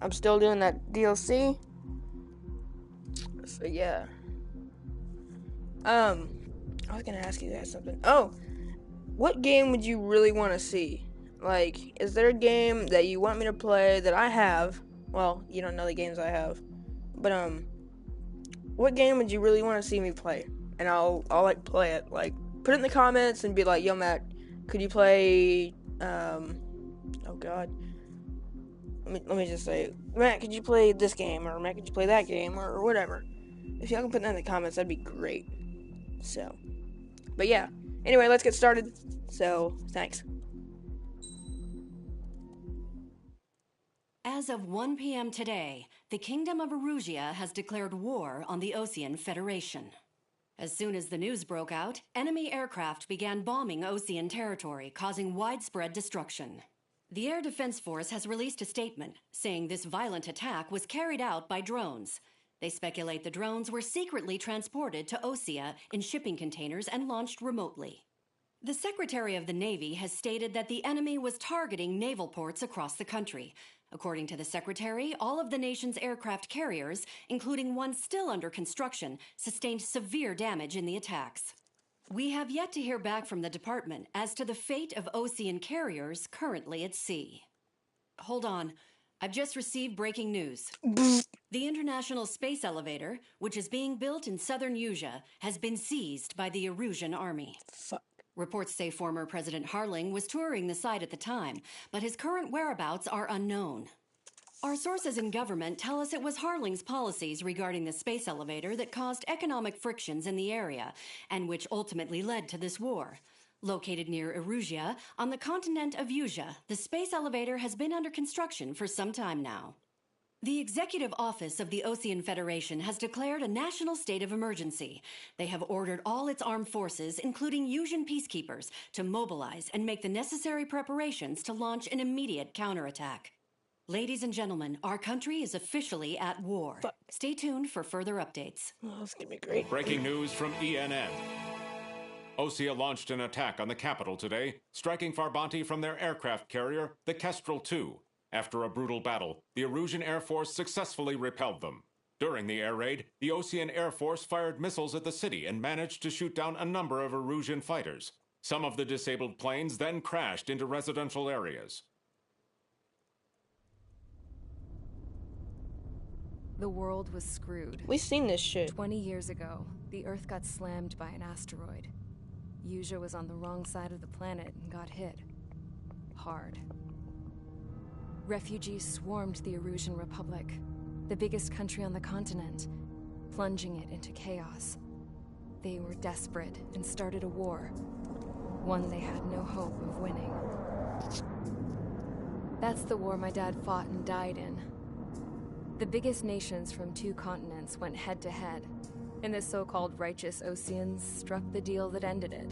I'm still doing that DLC. So yeah. I was gonna ask you guys something. Oh, what game would you really want to see? Like, is there a game that you want me to play that I have? Well, you don't know the games I have, but what game would you really want to see me play? And I'll like play it. Like, put it in the comments and be like, "Yo, Matt, could you play oh God, let me just say, Matt, could you play this game, or Matt, could you play that game, or whatever." If y'all can put that in the comments, that'd be great. So, but yeah. Anyway, let's get started. So, thanks. As of 1 p.m. today, the Kingdom of Erusia has declared war on the Osean Federation. As soon as the news broke out, enemy aircraft began bombing Osean territory, causing widespread destruction. The Air Defense Force has released a statement saying this violent attack was carried out by drones. They speculate the drones were secretly transported to Osea in shipping containers and launched remotely. The Secretary of the Navy has stated that the enemy was targeting naval ports across the country. According to the Secretary, all of the nation's aircraft carriers, including one still under construction, sustained severe damage in the attacks. We have yet to hear back from the department as to the fate of Osean carriers currently at sea. Hold on. I've just received breaking news. The International Space Elevator, which is being built in southern Usea, has been seized by the Erusian army. Fuck. Reports say former President Harling was touring the site at the time, but his current whereabouts are unknown. Our sources in government tell us it was Harling's policies regarding the space elevator that caused economic frictions in the area, and which ultimately led to this war. Located near Erusia, on the continent of Usea, the space elevator has been under construction for some time now. The Executive Office of the Osean Federation has declared a national state of emergency. They have ordered all its armed forces, including Usian peacekeepers, to mobilize and make the necessary preparations to launch an immediate counterattack. Ladies and gentlemen, our country is officially at war. Fuck. Stay tuned for further updates. Oh, this is gonna be great. Breaking news from ENN. Osea launched an attack on the capital today, striking Farbanti from their aircraft carrier, the Kestrel II. After a brutal battle, the Erusian Air Force successfully repelled them. During the air raid, the Osean Air Force fired missiles at the city and managed to shoot down a number of Erusian fighters. Some of the disabled planes then crashed into residential areas. The world was screwed. We've seen this shit. 20 years ago, the Earth got slammed by an asteroid. Usea was on the wrong side of the planet and got hit. Hard. Refugees swarmed the Erusian Republic, the biggest country on the continent, plunging it into chaos. They were desperate and started a war, one they had no hope of winning. That's the war my dad fought and died in. The biggest nations from two continents went head-to-head, and the so-called righteous Oseans struck the deal that ended it.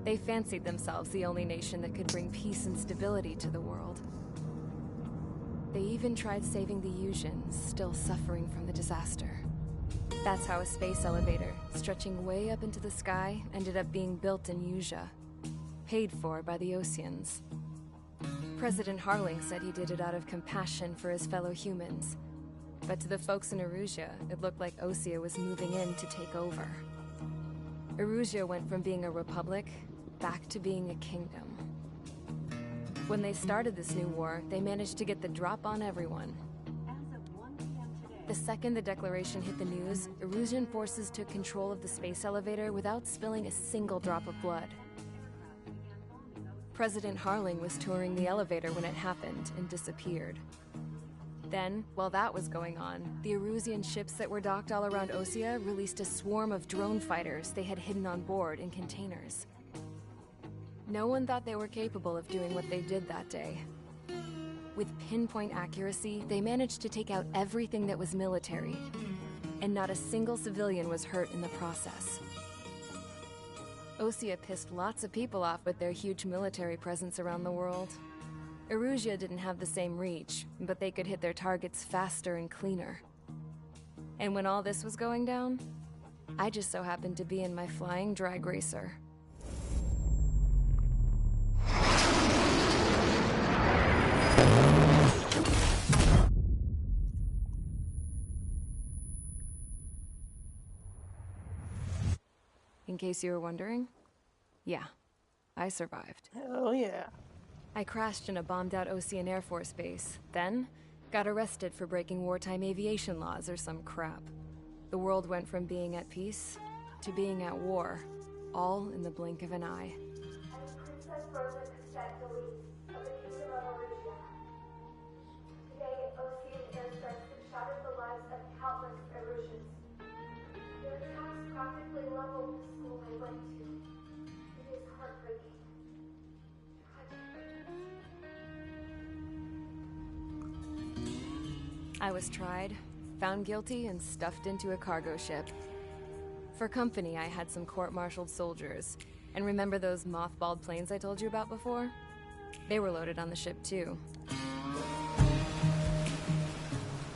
They fancied themselves the only nation that could bring peace and stability to the world. They even tried saving the Usians, still suffering from the disaster. That's how a space elevator, stretching way up into the sky, ended up being built in Usea, paid for by the Oseans. President Harling said he did it out of compassion for his fellow humans. But to the folks in Erusia, it looked like Osea was moving in to take over. Erusia went from being a republic back to being a kingdom. When they started this new war, they managed to get the drop on everyone. The second the declaration hit the news, Erusian forces took control of the space elevator without spilling a single drop of blood. President Harling was touring the elevator when it happened and disappeared. Then, while that was going on, the Erusian ships that were docked all around Osea released a swarm of drone fighters they had hidden on board in containers. No one thought they were capable of doing what they did that day. With pinpoint accuracy, they managed to take out everything that was military, and not a single civilian was hurt in the process. Osea pissed lots of people off with their huge military presence around the world. Erusia didn't have the same reach, but they could hit their targets faster and cleaner. And when all this was going down, I just so happened to be in my flying drag racer. in case you were wondering. Yeah, I survived. Hell yeah. I crashed in a bombed-out Ocean Air Force base, then got arrested for breaking wartime aviation laws or some crap. The world went from being at peace to being at war, all in the blink of an eye. Princess Rosa Cassette Delete of the Kingdom of Arusia. Today, Ocean airstrikes have shattered the lives of countless Erusians. Their attacks practically leveled the school I went to. It is heartbreaking. I was tried, found guilty, and stuffed into a cargo ship. For company, I had some court-martialed soldiers. And remember those mothballed planes I told you about before? They were loaded on the ship, too.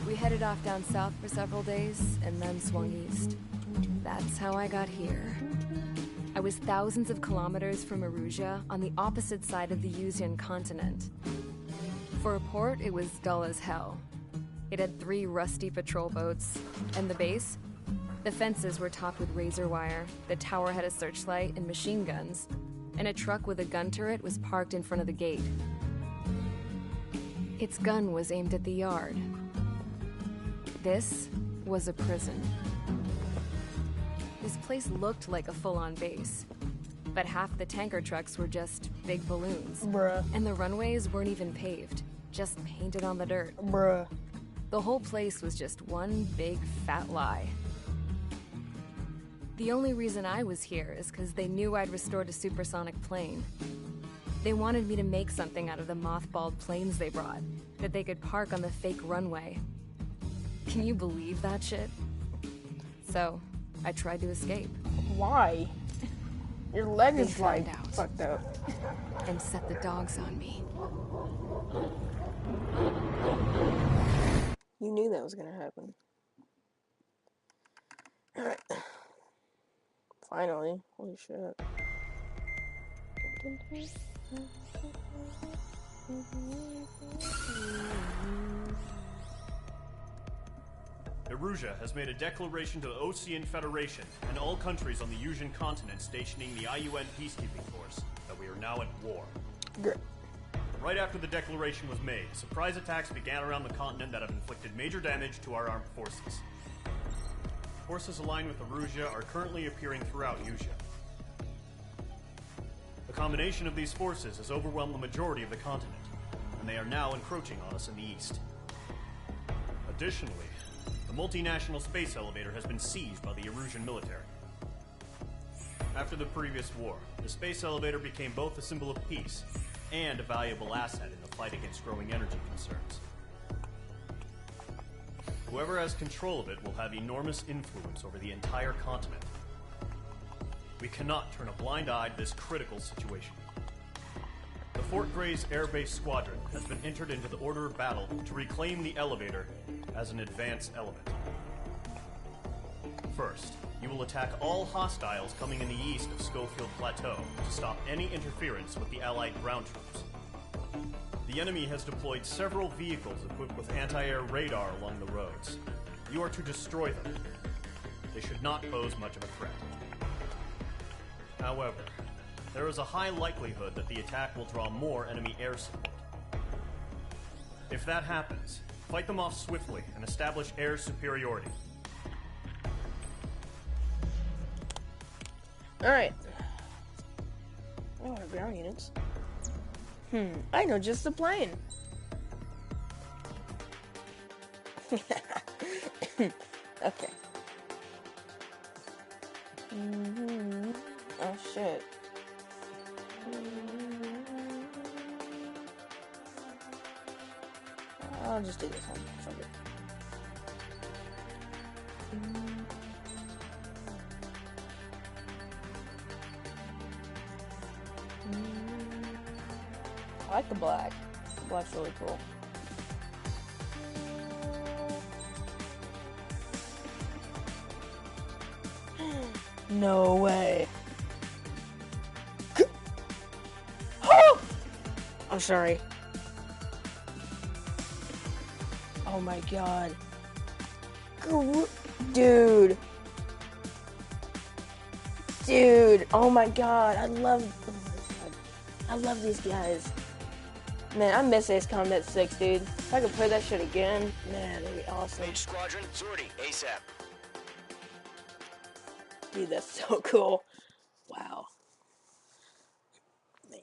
We headed off down south for several days, and then swung east. That's how I got here. I was thousands of kilometers from Erusia, on the opposite side of the Yuzian continent. For a port, it was dull as hell. It had 3 rusty patrol boats, and the base? The fences were topped with razor wire, the tower had a searchlight and machine guns, and a truck with a gun turret was parked in front of the gate. Its gun was aimed at the yard. This was a prison. This place looked like a full-on base, but half the tanker trucks were just big balloons. Bruh. And the runways weren't even paved, just painted on the dirt. Bruh. The whole place was just one big fat lie. The only reason I was here is because they knew I'd restored a supersonic plane. They wanted me to make something out of the mothballed planes they brought, that they could park on the fake runway. Can you believe that shit? So, I tried to escape. Why? Your leg They is found like out. fucked up. And set the dogs on me. You knew that was gonna happen. Alright. Finally. Holy shit. Erusia has made a declaration to the Ocean Federation and all countries on the Yuzian continent stationing the IUN peacekeeping force that we are now at war. Good. Right after the declaration was made, surprise attacks began around the continent that have inflicted major damage to our armed forces. Forces aligned with Erusia are currently appearing throughout Yusia. The combination of these forces has overwhelmed the majority of the continent, and they are now encroaching on us in the east. Additionally, the multinational space elevator has been seized by the Erusian military. After the previous war, the space elevator became both a symbol of peace and a valuable asset in the fight against growing energy concerns. Whoever has control of it will have enormous influence over the entire continent. We cannot turn a blind eye to this critical situation. The Fort Gray's Air Base Squadron has been entered into the order of battle to reclaim the elevator as an advance element. First, you will attack all hostiles coming in the east of Schofield Plateau to stop any interference with the Allied ground troops. The enemy has deployed several vehicles equipped with anti-air radar along the roads. You are to destroy them. They should not pose much of a threat. However, there is a high likelihood that the attack will draw more enemy air support. If that happens, fight them off swiftly and establish air superiority. Alright. Oh, our ground units. I know just the plane. Okay. Oh shit. I'll just do this one. Fuck it. I like the black. The black's really cool. No way. Oh! I'm sorry. Oh my god. Dude. Dude, oh my god, I love these guys. Man, I miss Ace Combat 6, dude. If I could play that shit again, man, that'd be awesome. Mage Squadron, sortie, ASAP. Dude, that's so cool. Wow. Man.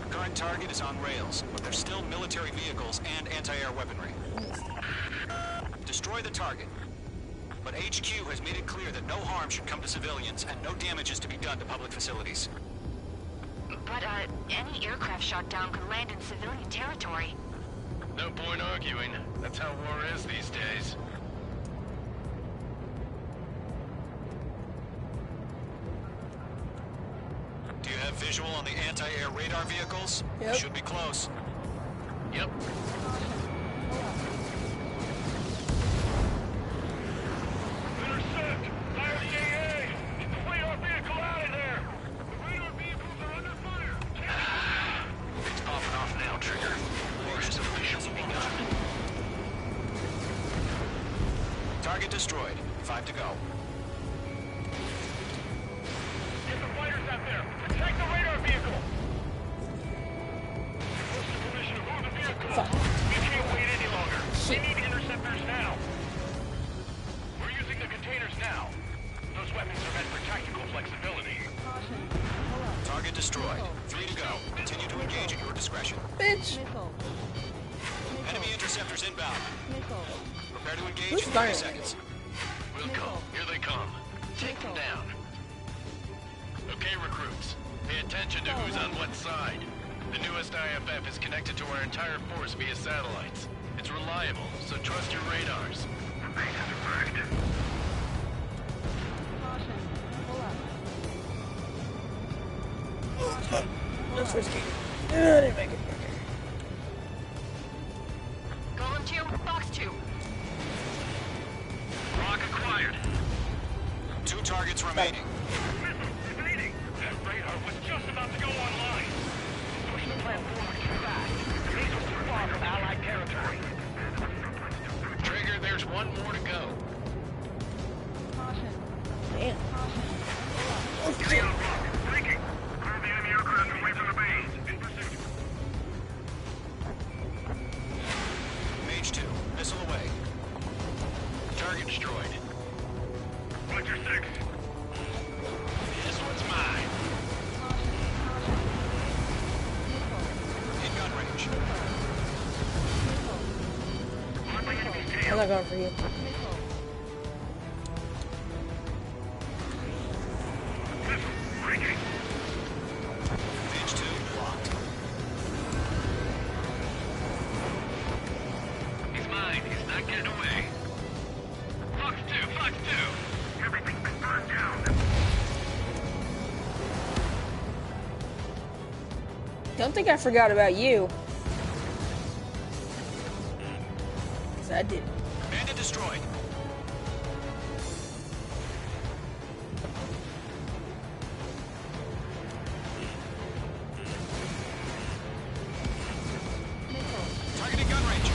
Current target is on rails, but there's still military vehicles and anti-air weaponry. Destroy the target. But HQ has made it clear that no harm should come to civilians and no damage is to be done to public facilities. But, any aircraft shot down could land in civilian territory. No point arguing. That's how war is these days. Do you have visual on the anti-air radar vehicles? Yep. Should be close. Yep. Intercept! Fire the AA! Get the radar vehicle out of there! The radar vehicles are under fire! It's popping off now, Trigger. War has officially begun. Target destroyed. 5 to go. Get the fighters out there! Attack the radar vehicle! What's the position of move the vehicle? We can't wait any longer. We need interceptors now. We're using the containers now. Those weapons are meant for tactical flexibility. Target destroyed. 3 to go. Continue to engage at your discretion. Bitch! Enemy interceptors inbound. Prepare to engage Who's in 30 firing? seconds. We'll come. Here they come. Take them down. Okay, recruits. Pay attention to who's on what side. The newest IFF is connected to our entire force via satellites. It's reliable, so trust your radars. That's risky. I didn't make it. Golem 2, Fox 2. Rock acquired. 2 targets remaining. Evading! That radar was just about to go online. Push the plan forward too fast. These are too far from Allied territory. Trigger, there's one more to go. Damn. Getting on rock. Breaking. Clear the enemy aircraft away from the base. In pursuit. Mage 2. Missile away. Target destroyed. Roger 6. This one's mine. In gun range. I'm not going for you. Breaking. Mage 2 blocked. He's mine. He's not getting away. Fox 2, Fox 2. Everything's been burned down. Don't think I forgot about you. 'Cause I did. Bandit destroyed. Targeting gun range.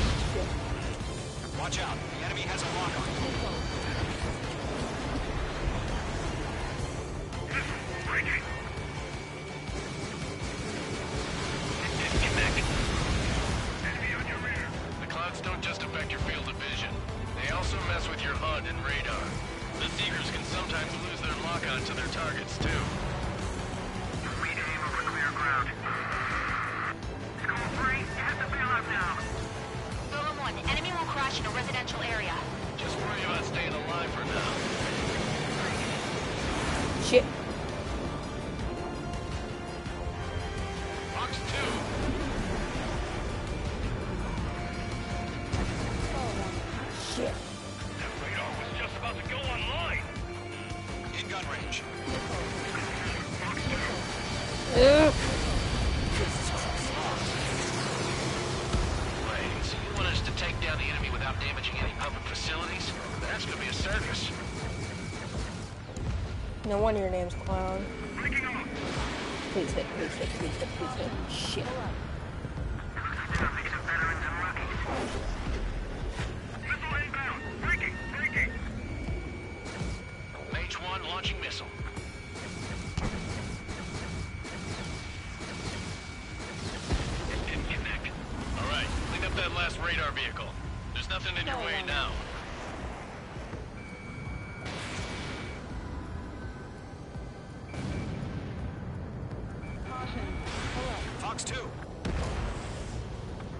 Watch out. The enemy has a lock on. Breaking. Disconnect. Enemy on your rear. The clouds don't just affect your field of vision. They also mess with your HUD and radar. The Seekers can sometimes lose their lock-on to their targets, too. Free to aim over clear ground. School 3, you have to bail out now. Golem 1, enemy will crash in a residential area. Just worry about staying alive for now. Shit. Fox 2. Shit. That radar was just about to go online. In gun range. Ugh. Brains, you want us to take down the enemy without damaging any public facilities? That's gonna be a circus. No wonder your name's Clown. Please hit, please hit, please hit, please hit. Shit. Mage 1 launching missile. It didn't connect. Alright, clean up that last radar vehicle. There's nothing in your way now. Fox 2.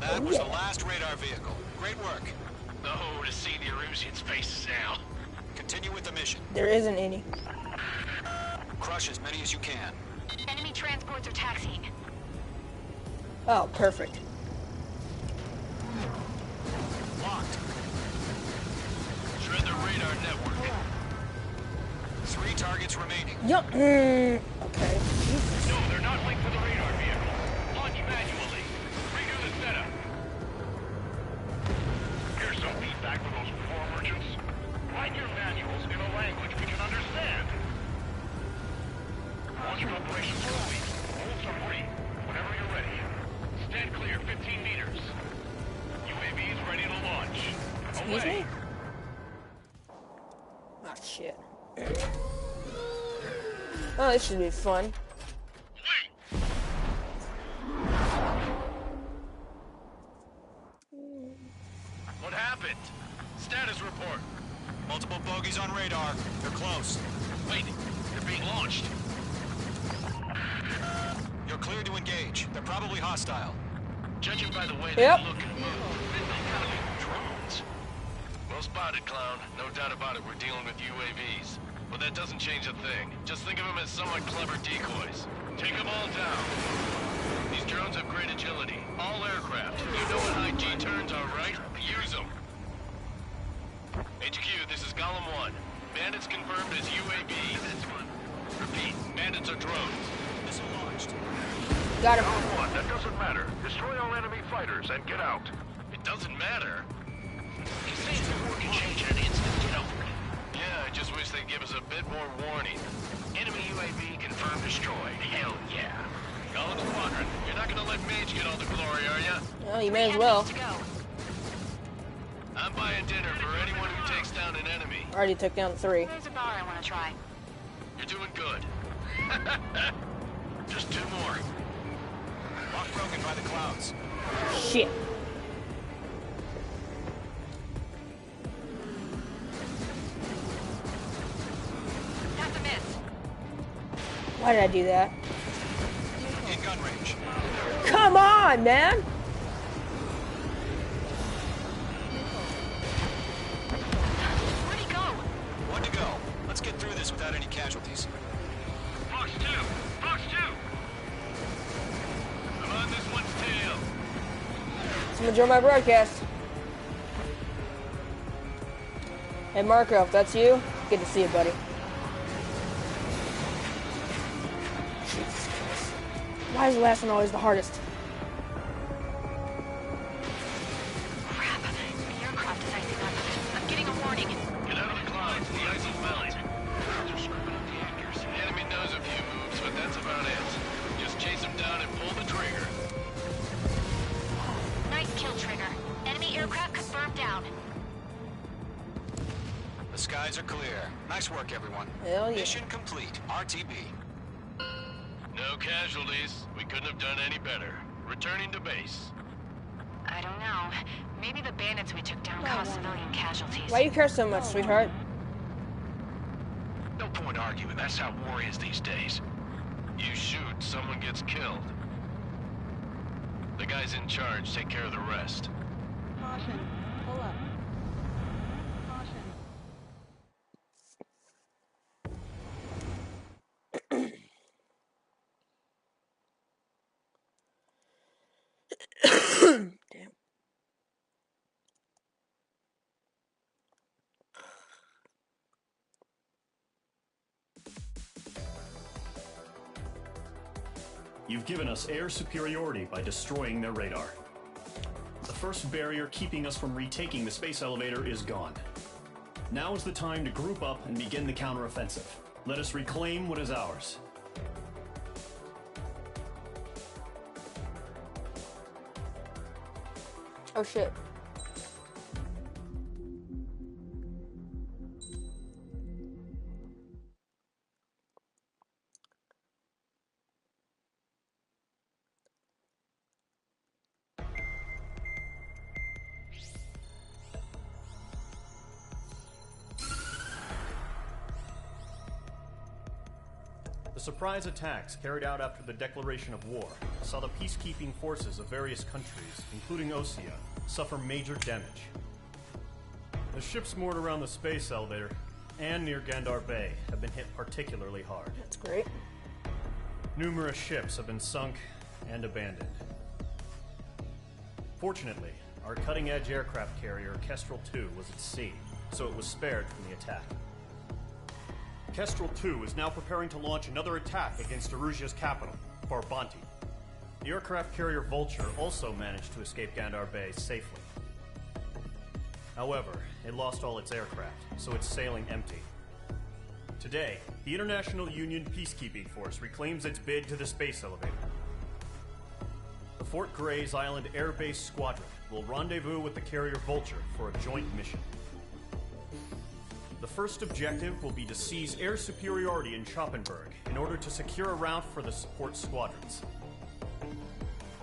That was the last radar vehicle. Great work. Oh, to see the Erusians' faces now. Continue with the mission. There isn't any. Crush as many as you can. Enemy transports are taxiing. Oh, perfect. Locked. Shred the radar network. 3 targets remaining. Yup. Okay. Jesus. No, they're not linked to the radar vehicle. Launch manually. Redo the setup. Here's some feedback for those floor merchants. Write your manuals in a language we can understand. Launch operations complete. Holds are free. Whenever you're ready. Stand clear 15 meters. UAVs ready to launch. Excuse Away. me? Ah, shit. Oh, this should be fun. What happened? Status report. Multiple bogies on radar. They're close. Wait, they're being launched. You're clear to engage. They're probably hostile. Judging by the way Yep. they look and move, they gotta be drones. Well spotted, Clown. No doubt about it, we're dealing with UAVs. But that doesn't change a thing. Just think of them as somewhat clever decoys. Take them all down. These drones have great agility. All aircraft. You know what high G turns are, right? Use them. HQ, this is Golem 1. Bandits confirmed as UAVs. Repeat, bandits are drones. Missile launched. Got him. One, that doesn't matter. Destroy all enemy fighters and get out. It doesn't matter. These things at work can change in an instant, you know. Yeah, I just wish they'd give us a bit more warning. Enemy UAV confirmed destroyed. Hell yeah. Golem Squadron, you're not gonna let Mage get all the glory, are ya? Well, you may as well. To go. I'm buying dinner for anyone who takes down an enemy. Already took down 3. There's a bar I want to try. You're doing good. Just 2 more. Lock broken by the clouds. Shit. That's a miss. Why did I do that? In gun range. Come on, man! Where'd he go? 1 to go. Let's get through this without any casualties. Fox 2! Fox 2! I'm on this one's tail. Someone join my broadcast. Hey, Marco, if that's you, good to see you, buddy. Jesus Christ. Why is the last one always the hardest? Crap. The aircraft is icing up. I'm getting a warning. Get out of the clouds. The ice is melting. They're screwing up the actors. The enemy knows a few moves, but that's about it. Just chase them down and pull the trigger. Nice kill, Trigger. Enemy aircraft confirmed down. The skies are clear. Nice work, everyone. Hell yeah. Mission complete. RTB. No casualties. We couldn't have done any better. Returning to base. I don't know. Maybe the bandits we took down caused civilian casualties. Why you care so much, sweetheart? No point arguing. That's how war is these days. You shoot, someone gets killed. The guys in charge take care of the rest. Caution. Pull up. Caution. Damn. You've given us air superiority by destroying their radar. The first barrier keeping us from retaking the space elevator is gone. Now is the time to group up and begin the counteroffensive. Let us reclaim what is ours. Oh shit. The surprise attacks carried out after the declaration of war saw the peacekeeping forces of various countries, including Osea, suffer major damage. The ships moored around the space elevator and near Gandar Bay have been hit particularly hard. That's great. Numerous ships have been sunk and abandoned. Fortunately, our cutting-edge aircraft carrier, Kestrel 2, was at sea, so it was spared from the attack. Kestrel 2 is now preparing to launch another attack against Erusia's capital, Farbanti. The aircraft carrier Vulture also managed to escape Gandar Bay safely. However, it lost all its aircraft, so it's sailing empty. Today, the International Union Peacekeeping Force reclaims its bid to the space elevator. The Fort Gray's Island Air Base Squadron will rendezvous with the carrier Vulture for a joint mission. The first objective will be to seize air superiority in Schoppenberg in order to secure a route for the support squadrons.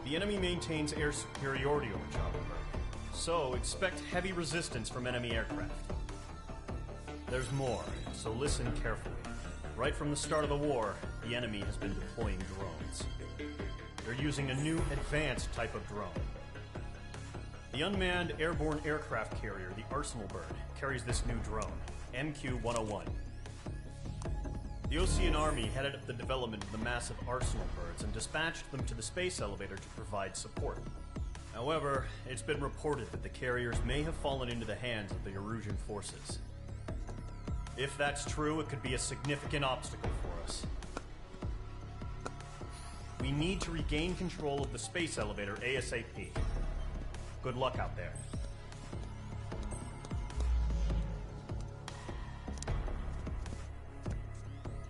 The enemy maintains air superiority over Schoppenberg, so expect heavy resistance from enemy aircraft. There's more, so listen carefully. Right from the start of the war, the enemy has been deploying drones. They're using a new advanced type of drone. The unmanned airborne aircraft carrier, the Arsenal Bird, carries this new drone, MQ-101. The Osean Army headed up the development of the massive Arsenal Birds and dispatched them to the space elevator to provide support. However, it's been reported that the carriers may have fallen into the hands of the Erusian forces. If that's true, it could be a significant obstacle for us. We need to regain control of the space elevator ASAP. Good luck out there.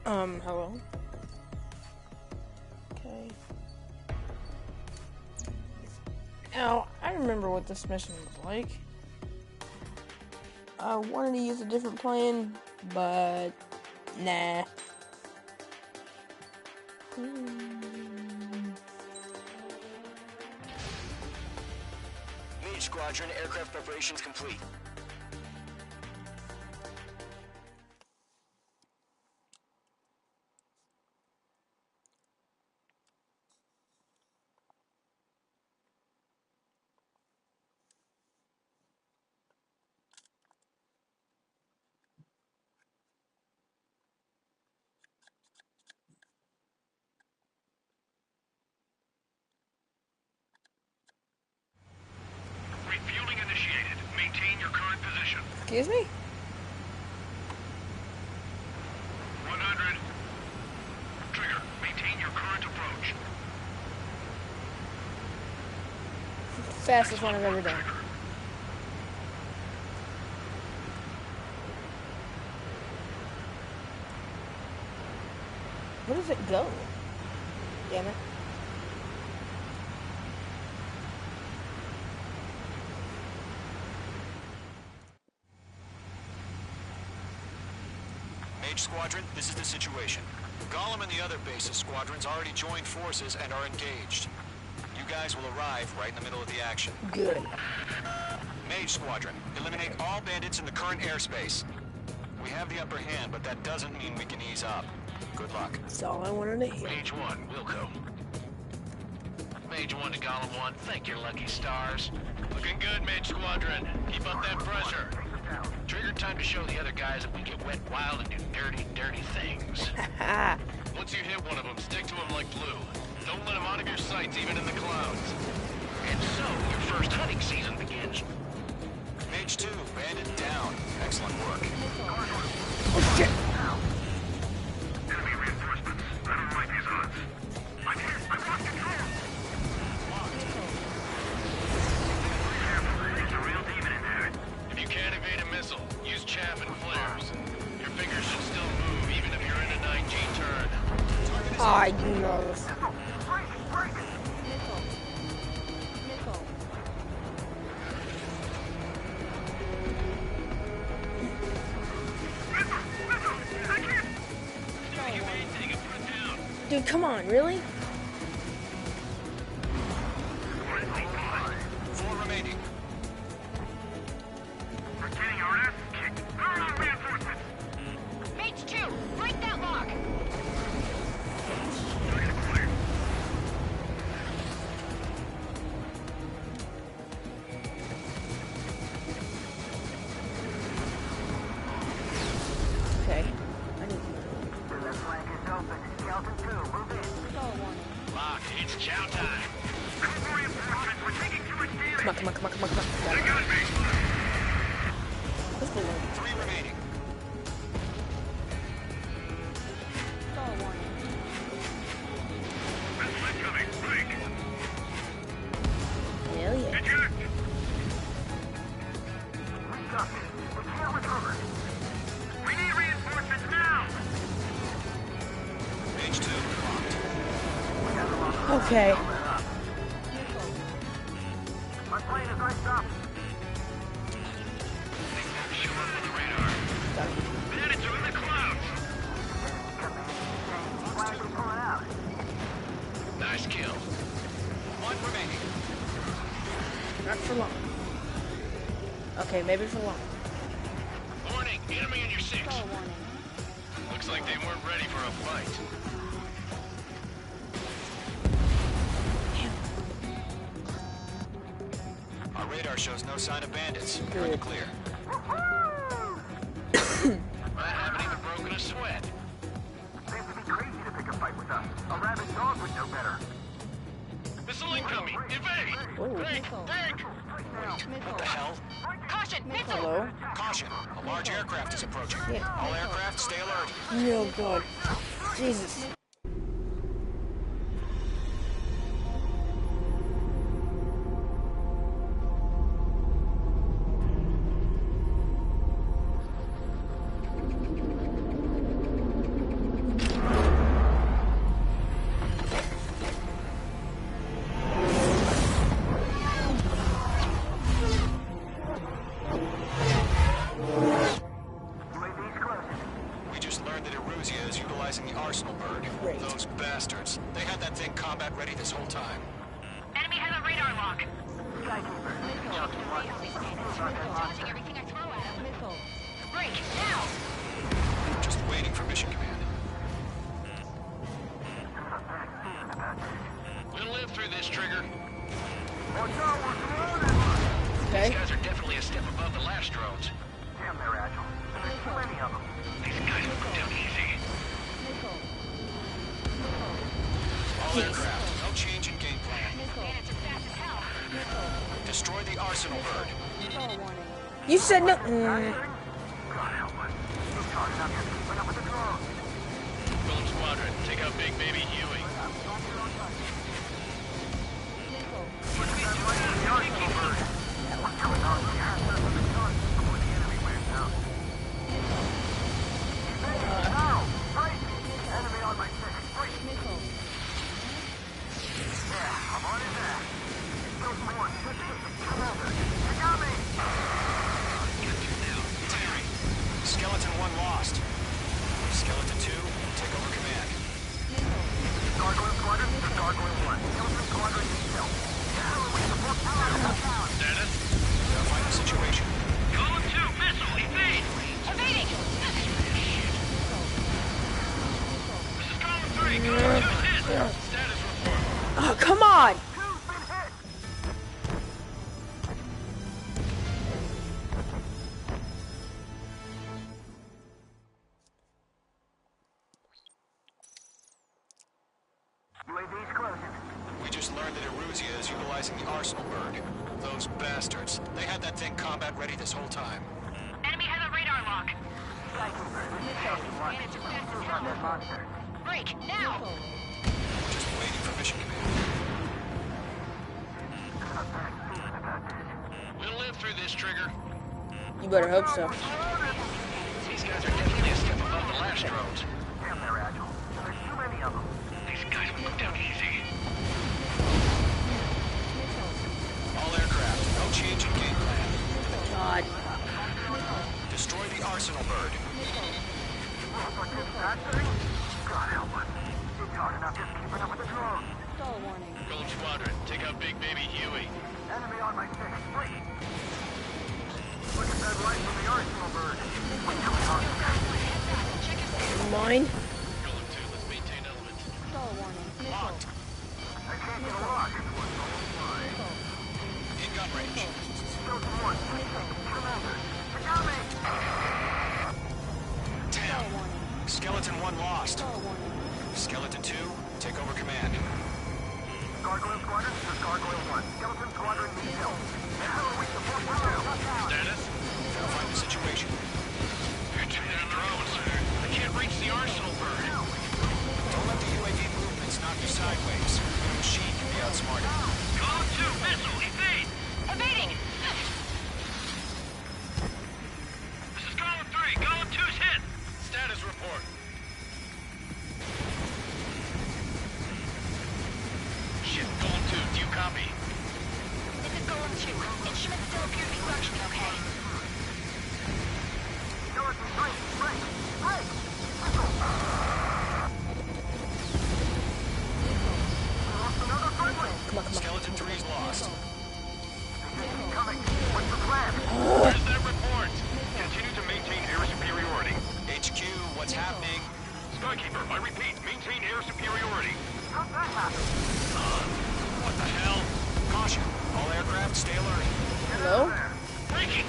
Hello? Okay. Now, I remember what this mission was like. I wanted to use a different plane, but nah. Mage Squadron, aircraft preparations complete. Refueling initiated. Maintain your current position. Excuse me? 100. Trigger, maintain your current approach. Fastest one I've ever done. Where does it go? Damn it. Mage Squadron, this is the situation. Gollum and the other base's squadrons already joined forces and are engaged. You guys will arrive right in the middle of the action. Good. Mage Squadron, eliminate all bandits in the current airspace. We have the upper hand, but that doesn't mean we can ease up. Good luck. That's all I wanted to hear. Mage 1, Wilco. Mage 1 to Golem 1, thank your lucky stars. Looking good, Mage Squadron. Keep up that pressure. Trigger time to show the other guys that we get wet wild and do dirty, dirty things. Once you hit one of them, stick to them like glue. Don't let them out of your sights, even in the clouds. And so, your first hunting season begins. Mage 2, bandit down. Excellent work. Oh shit! Enemy reinforcements. I don't like these odds. I lost control. There's a real demon in there. If you can't evade a missile, use chaff and flares. Your fingers should still move, even if you're in I know. Missile. Missile. Dude, come on, really? 4 remaining. We're getting our ass kicked. Power on reinforcements. Mage 2, break that lock! Okay. Lock, it's chow time. Reinforcements, we're taking too much damage. Come on. Got it. Got me. Let's balloon. 3 remaining. Stall warning. Missile incoming. Break. Hell yeah. Eject. We need reinforcements now. Mage 2 locked. Okay. My plane is iced up. Show up on the radar. Got it. Bandits are in the clouds. Nice kill. 1 remaining. Not for long. Okay, maybe for long. Warning, enemy in your 6. Stall warning. Looks like they weren't ready for a fight. Our radar shows no sign of bandits. Good to clear. I haven't even broken a sweat. Seems to be crazy to pick a fight with us. A rabid dog would know better. Missile incoming! Evade! Oh. Break! Break! What the hell? Caution, missile! Hello? Caution! A large aircraft is approaching. Yeah. All aircraft, stay alert. Oh god. Jesus. We just learned that Eruzia is utilizing the Arsenal bird. Great. Those bastards. They had that thing combat ready this whole time. Enemy has a radar lock! Dodging everything I throw at him. Missile. Break, now! Just waiting for mission command. We'll live through this, Trigger. Okay. These guys are definitely a step above the last drones. Damn, they're agile. There's too many of them. These guys will go down easy. Missile. All aircraft, no change in game plan. Bandits are fast as hell. Destroy the Arsenal bird. Stall warning. You said no. Golden Squadron, take out Big Baby Huey. Missile. Missile. Skeleton 1 lost. Skeleton 2, take over command. Status? Verify the situation. Column 2, missile, evade! Evading! This is column 3, column 2's hit! Status report. Oh, come on. We just learned that Eruzia is utilizing the Arsenal bird. Those bastards. They had that thing combat ready this whole time. Enemy has a radar lock! Bandits are fast as hell. Break, now! Just waiting for mission command. We'll live through this, Trigger. You better hope so. These guys are definitely a step above the last drones. Damn, they're agile. There's too many of them. These guys will go down easy. All aircraft, no change in game plan. God. Destroy the arsenal bird. God help us. It's hard enough just keeping up with the drones. Stall warning. Gold Squadron, take out Big Baby Huey. Enemy on my 6. Free. Look at that light from the arsenal bird. Mine? Golem 2, let's maintain element. Stall warning. Missile. Locked. I can't get a lock. It's what's going fine. In gun range. Skeleton 1. Commander. They got me. Stall Damn. warning. Skeleton 1 lost. Stall warning. Skeleton 2, take over command. Gargoyle Squadron, this is Gargoyle 1. Skeleton Squadron needs help. The hell are we supposed to do? Status? Verify the situation. They're on their own, sir. They can't reach the arsenal bird. Don't let the UAV movements knock you sideways. The machine can be outsmarted. Golem 2, missile, evade! Evading! This is Golem 3. Golem 2's hit. Status report. Shit, Golem 2, do you copy? This is Golem 2. Instruments still appear to be functioning okay. Skeleton 3, break! Break! Another friendly! Come on, come on. Skeleton 3's lost. Coming. What's the plan? Where's that report? Continue to maintain air superiority. HQ, what's happening? Skykeeper, I repeat, maintain air superiority. How'd that happen? What the hell? Caution. All aircraft, stay alert. Hello? Breaking!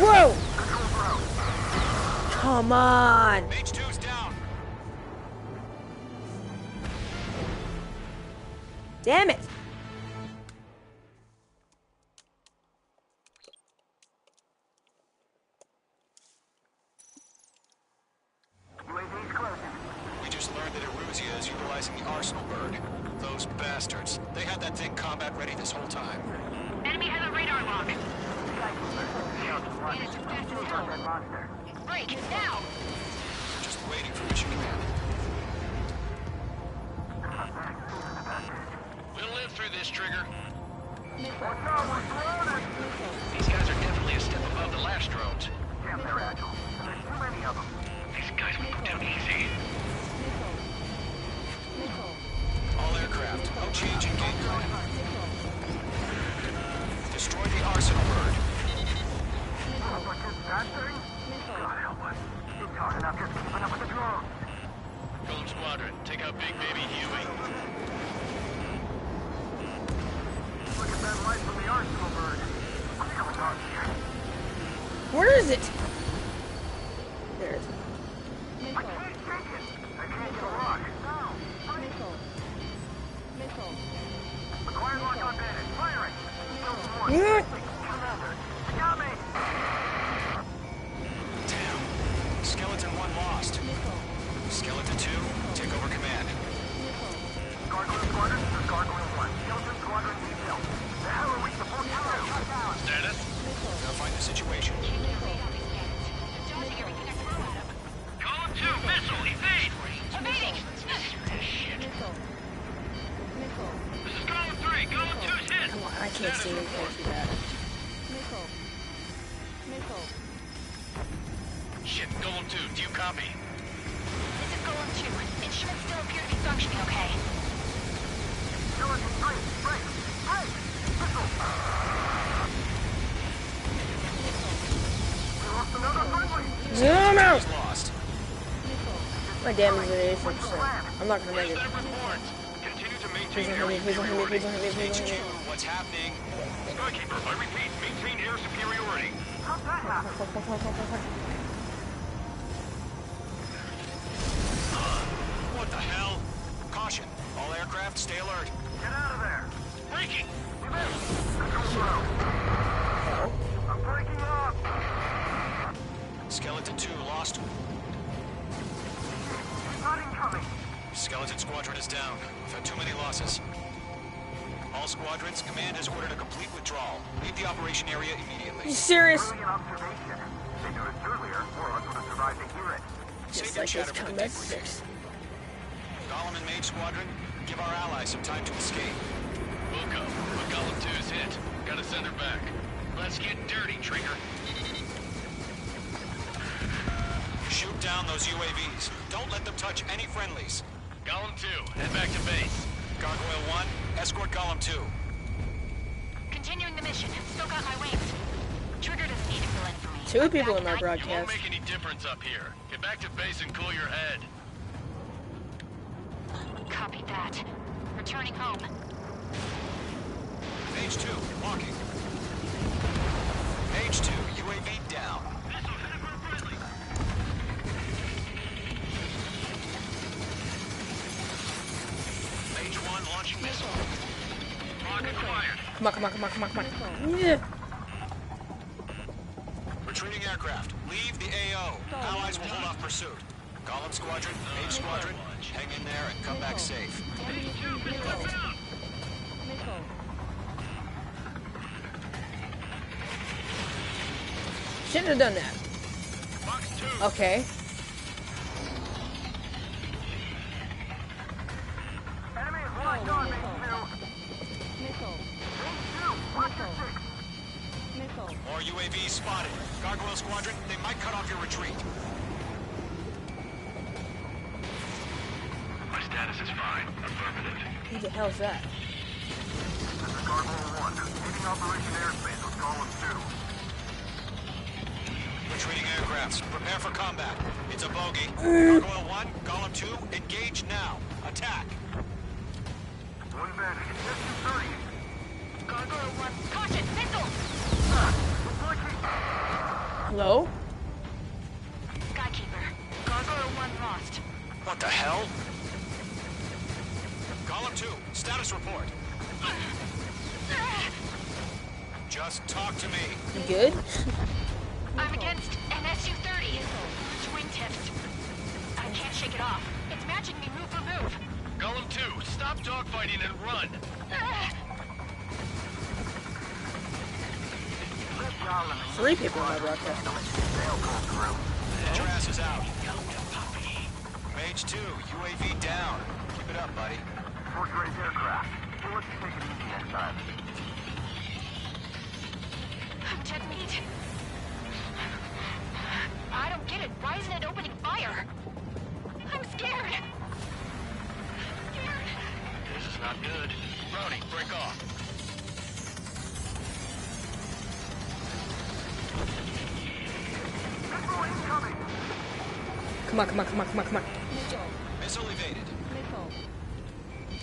Whoa! Control ground. Come on! Mage 2's down. Damn it! UAV's closing. We just learned that Eruzia is utilizing the arsenal bird. Those bastards. They had that thing combat ready this whole time. Enemy has a radar lock. And it's fast as hell. That monster. Break, now! They're just waiting for mission command. We'll live through this, Trigger. Missile. These guys are definitely a step above the last drones. Damn, they're agile. There's too many of them. These guys will go down easy. Missile. Missile. All aircraft, no change in game plan. Missile. Destroy the arsenal bird. What's that thing? God help us. It's hard enough just keeping up with the drones. Golem Squadron, take out Big Baby Huey. Look at that light from the arsenal bird. What's going on here? Where is it? There it is. I can't take it. I can't get a lock. Missile. Missile. Acquired lock on bandit. Firing. Skeleton 1. Yeah. Commander. They got me. Damn. Skeleton 1 lost. Missile. Skeleton 2, take over command. Missile. Gargoyle Squadron, this is Gargoyle 1. Skeleton Squadron needs help. The hell are we supposed to do? Shut down. Status? Missile. Verify the situation. Golem 2, missile, evade! Evading! Missile. Missile. This is Golem 3. Golem 2's hit. Come on, I can't see anything through that. Missile. Missile. Shit, Golem 2, do you copy? This is Golem 2. Instruments still appear to be functioning okay. Skeleton 3, break! Break! Missile! We lost another friendly! Zoom out! He's lost. My damage is 80%. I'm not gonna make it. That report. Continue to maintain Please don't air hit me, please don't hit me, please don't hit me, please don't HQ, hit me. what's happening? Skykeeper, I repeat, maintain air superiority. How'd that happen? Fuck, fuck, fuck, fuck, fuck, fuck. What the hell? Caution. All aircraft, stay alert. Get out of there! Breaking! We missed! Control ground. I'm breaking up! Skeleton 2 lost. He's not incoming! Skeleton Squadron is down. We've had too many losses. All squadrons, command has ordered a complete withdrawal. Leave the operation area immediately. You serious? Brilliant observation. They noticed earlier, more of us would have survived to hear it. Save Just your like chatter this for the combat debriefing. 6. Golem and Mage Squadron, give our allies some time to escape. We'll go, but Golem 2's hit. Gotta send her back. Let's get dirty, Trigger. Shoot down those UAVs. Don't let them touch any friendlies. Golem 2, head back to base. Gargoyle 1, escort Golem 2. Continuing the mission. Still got my wings. Trigger doesn't need to fill in for me. Two people in my It won't broadcast. make any difference up here. Get back to base and cool your head. Copy that. Returning home. Mage 2, walking. Mage 2, UAV down. Mage 1 launching missile. Rocket fired. Come on, come on, come on, come on, come on. Yeah. Retreating aircraft. Leave the AO. Allies will hold off pursuit. Golem Squadron, Mage Squadron, hang in there and come back safe. Missile. Shouldn't have done that. Box 2. Okay. Enemy is locked on, Mage 2. Missile. Missile. More UAVs spotted. Gargoyle Squadron, they might cut off your retreat. My status is fine. Affirmative. Who the hell's that? This is Gargoyle 1. Leaving Operation Airspace with Golem 2. Retreating aircrafts, prepare for combat. It's a bogey. Gargoyle 1, Golem 2, engage now. Attack. One vantage. SU-30. Gargoyle 1. Caution! Missile! Hello? Skykeeper. Gargoyle 1 lost. What the hell? Golem 2, status report. Just talk to me. You good? I'm against an SU-30. It's wingtips. I can't shake it off. It's matching me move for move. Golem 2, stop dogfighting and run. Three people in my broadcast. Get your asses out. Mage 2, UAV down. Keep it up, buddy. Fourth-grade aircraft. We'll let you take it easy next time. I'm dead meat. I don't get it. Why isn't it opening fire? I'm scared. Scared. This is not good. Brownie, break off. Come on, come on, come on, come on, come on. Missile. Missile evaded. Missile.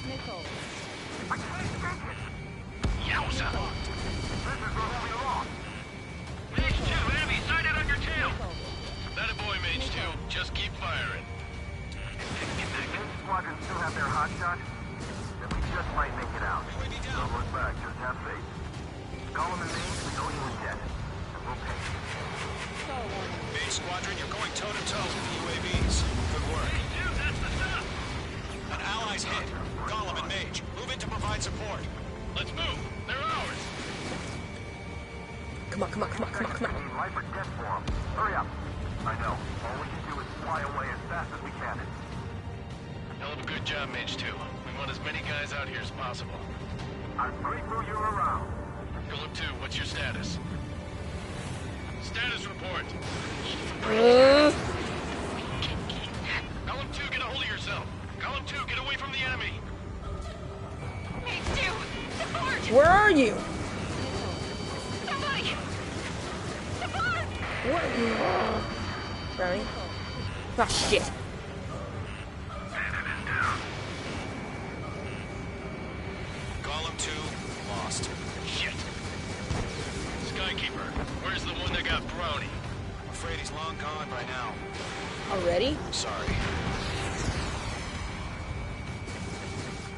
Missile. Yowza. This is where we belong. Mage 2, enemy sighted on your tail. Missile. That a boy, Mage 2. Just keep firing. If the Mage Squadron still have their hot shot, then we just might make it out. UAV down. Don't look back, just have faith. Golem and Mage, we owe you a debt. And we'll pay. Star warning. Mage Squadron, you're going toe-to-toe with the UAVs. Good work. Dude, that's the stuff! An ally's hit. Golem and Mage, move in to provide support. Let's move. They're ours. Come on, come on, come on, come on, come on. We need life or death for them. Hurry up. I know. All we can do is fly away as fast as we can. Hell of a good job, Mage 2. We want as many guys out here as possible. I'm grateful you're around. Golem 2, what's your status? Status report. Golem 2, get a hold of yourself. Golem 2, get away from the enemy. Mage 2! Support! Where are you? Somebody! Support! What? Brownie? Ah, shit. Golem 2, lost. Shit. Skykeeper, where's the one that got Brownie? I'm afraid he's long gone by now. Already? Sorry.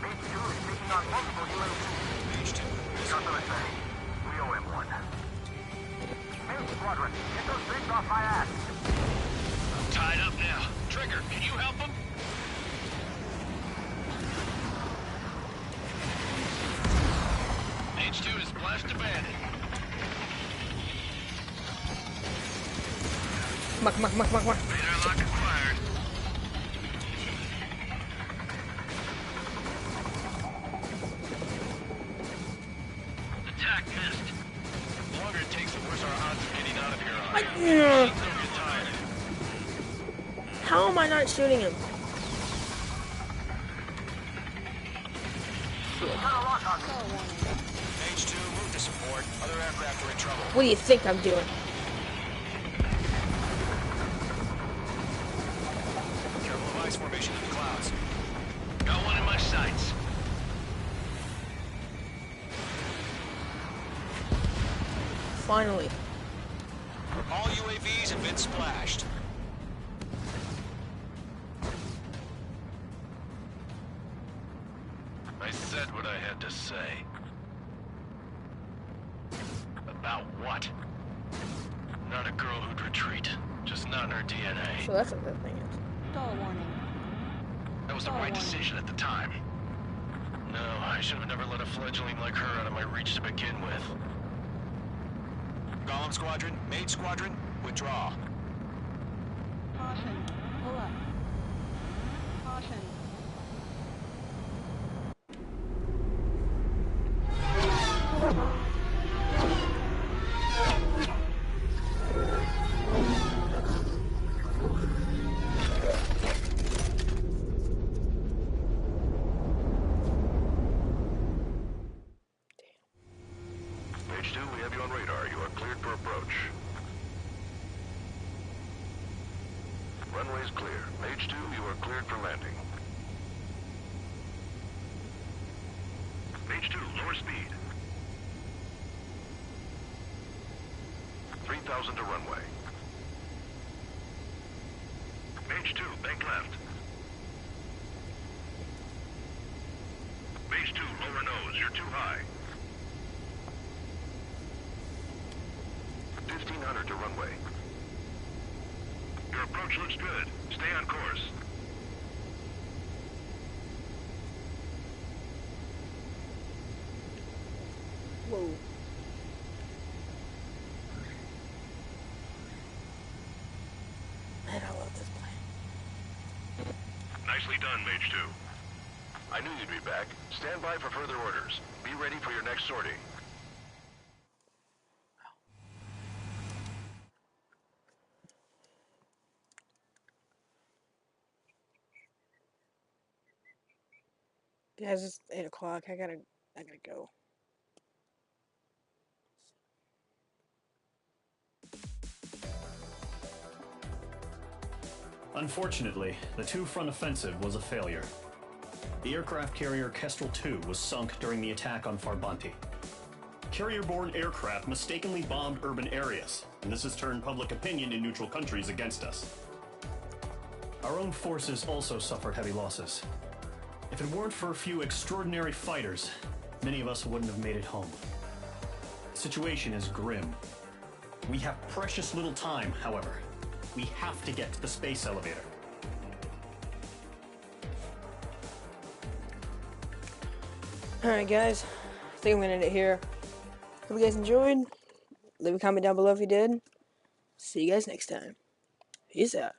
Mage 2 is taking on multiple UAVs. Mage 2, Just what I say. We owe him one. Mage Squadron, get those things off my ass. I'm tied up now. Trigger, can you help him? Mage 2 is splashed abandoned. Come on, come on, come on, come on, come on. Radar lock acquired. Yeah. How am I not shooting him? H2, move to support. Other aircraft are in trouble. What do you think I'm doing? Careful of ice formation in the clouds. Got one in my sights. Finally. All UAVs have been splashed. I said what I had to say. About what? Not a girl who'd retreat. Just not in her DNA. So that's what that thing is. Stall warning. That was the right decision at the time. No, I should have never let a fledgling like her out of my reach to begin with. Golem Squadron, Maid Squadron, withdraw. Caution. Pull up. Caution. H2, we have you on radar. You are cleared for approach. Runway's clear. H2, you are cleared for landing. H2, lower speed. 3,000 to runway. H2, bank left. H2, lower nose. You're too high. 1,500 to runway. Your approach looks good. Stay on course. Whoa. Man, I love this plane. Nicely done, Mage 2. I knew you'd be back. Stand by for further orders. Be ready for your next sortie. Guys, it's 8 o'clock. I gotta go. Unfortunately, the two-front offensive was a failure. The aircraft carrier Kestrel II was sunk during the attack on Farbanti. Carrier-borne aircraft mistakenly bombed urban areas, and this has turned public opinion in neutral countries against us. Our own forces also suffered heavy losses. If it weren't for a few extraordinary fighters, many of us wouldn't have made it home. The situation is grim. We have precious little time, however. We have to get to the space elevator. Alright, guys. I think I'm gonna end it here. Hope you guys enjoyed. Leave a comment down below if you did. See you guys next time. Peace out.